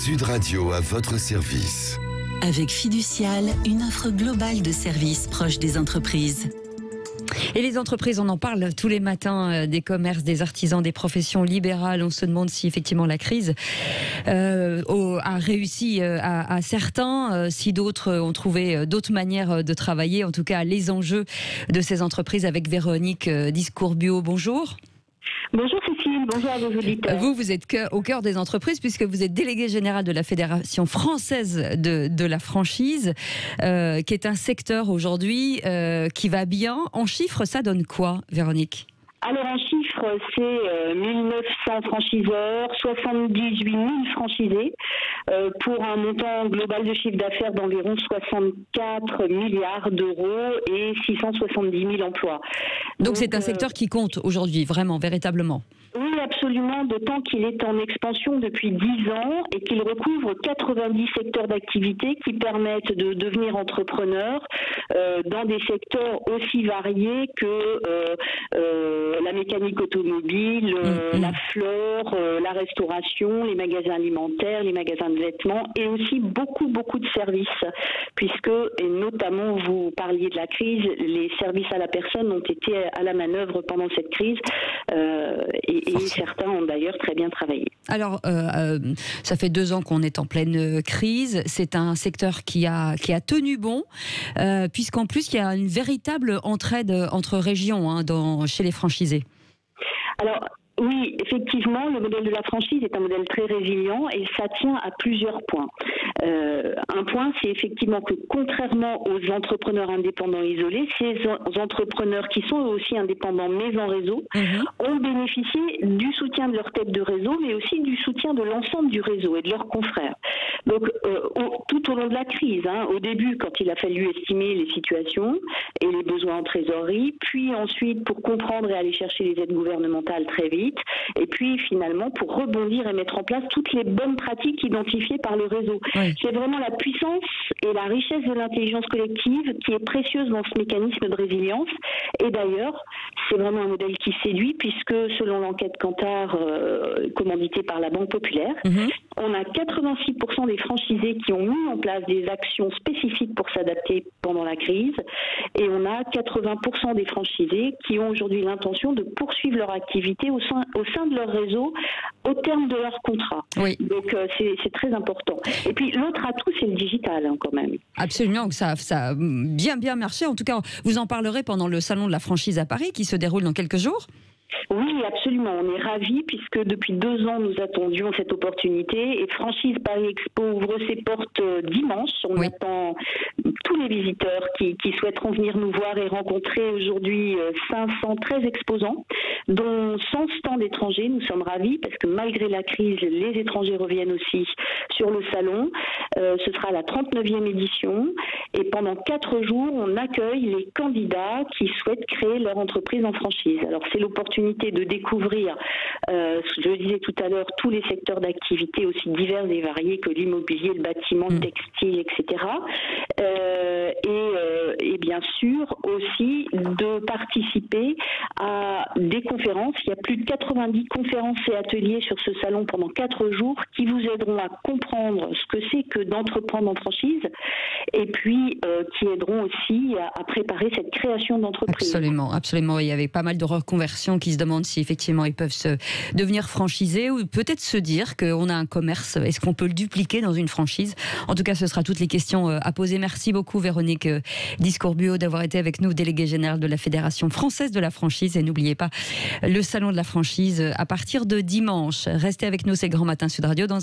Sud Radio à votre service. Avec Fiducial, une offre globale de services proche des entreprises. Et les entreprises, on en parle tous les matins, des commerces, des artisans, des professions libérales. On se demande si effectivement la crise a réussi à certains, si d'autres ont trouvé d'autres manières de travailler. En tout cas, les enjeux de ces entreprises avec Véronique Discourbio. Bonjour. Bonjour Cécile, bonjour à vos auditeurs. Vous êtes au cœur des entreprises puisque vous êtes déléguée générale de la Fédération française de la franchise, qui est un secteur aujourd'hui qui va bien. En chiffres, ça donne quoi, Véronique ? Alors en chiffres, c'est 1900 franchiseurs, 78 000 franchisés, pour un montant global de chiffre d'affaires d'environ 64 milliards d'euros et 670 000 emplois. Donc c'est un secteur qui compte aujourd'hui, vraiment, véritablement. Oui, absolument, d'autant qu'il est en expansion depuis 10 ans et qu'il recouvre 90 secteurs d'activité qui permettent de devenir entrepreneur dans des secteurs aussi variés que la mécanique automobile, la fleur, la restauration, les magasins alimentaires, les magasins de vêtements et aussi beaucoup de services, puisque, et notamment vous parliez de la crise, les services à la personne ont été à la manœuvre pendant cette crise et certains ont d'ailleurs très bien travaillé. Alors, ça fait 2 ans qu'on est en pleine crise. C'est un secteur qui a tenu bon, puisqu'en plus, il y a une véritable entraide entre régions chez les franchisés. Alors, oui, effectivement, le modèle de la franchise est un modèle très résilient et ça tient à plusieurs points. Un point, c'est effectivement que contrairement aux entrepreneurs indépendants isolés, ces entrepreneurs qui sont eux aussi indépendants mais en réseau, ont bénéficié du soutien de leur tête de réseau, mais aussi du soutien de l'ensemble du réseau et de leurs confrères. Donc, tout au long de la crise, au début, quand il a fallu estimer les situations et les besoins en trésorerie, puis ensuite pour comprendre et aller chercher les aides gouvernementales très vite, et puis finalement pour rebondir et mettre en place toutes les bonnes pratiques identifiées par le réseau. Oui. C'est vraiment la puissance et la richesse de l'intelligence collective qui est précieuse dans ce mécanisme de résilience. Et d'ailleurs, c'est vraiment un modèle qui séduit puisque selon l'enquête Kantar commanditée par la Banque Populaire, on a 86% des franchisés qui ont mis en place des actions spécifiques pour s'adapter pendant la crise et on a 80% des franchisés qui ont aujourd'hui l'intention de poursuivre leur activité au sein de leur réseau au terme de leur contrat. Oui. Donc c'est très important. Et puis l'autre atout, c'est le digital quand même. Absolument, ça a bien marché. En tout cas, vous en parlerez pendant le salon de la franchise à Paris qui se déroule dans quelques jours. Oui, absolument. On est ravis puisque depuis 2 ans, nous attendions cette opportunité et Franchise Paris Expo ouvre ses portes dimanche. On attend tous les visiteurs qui souhaiteront venir nous voir et rencontrer aujourd'hui 513 exposants, dont 100 stands étrangers. Nous sommes ravis parce que malgré la crise, les étrangers reviennent aussi sur le salon. Ce sera la 39e édition et pendant 4 jours, on accueille les candidats qui souhaitent créer leur entreprise en franchise. Alors c'est l'opportunité de découvrir, je le disais tout à l'heure, tous les secteurs d'activité aussi divers et variés que l'immobilier, le bâtiment, le textile, etc. Et bien sûr aussi de participer à des conférences. Il y a plus de 90 conférences et ateliers sur ce salon pendant 4 jours qui vous aideront à comprendre ce que c'est que d'entreprendre en franchise et puis qui aideront aussi à préparer cette création d'entreprise. Absolument. Il y avait pas mal de reconversions qui se demandent si effectivement ils peuvent devenir franchisés ou peut-être se dire qu'on a un commerce, est-ce qu'on peut le dupliquer dans une franchise? En tout cas, ce sera toutes les questions à poser. Merci beaucoup Véronique Discourbio d'avoir été avec nous, déléguée générale de la Fédération française de la franchise. Et n'oubliez pas le salon de la franchise à partir de dimanche. Restez avec nous, c'est Grand Matin Sud Radio dans un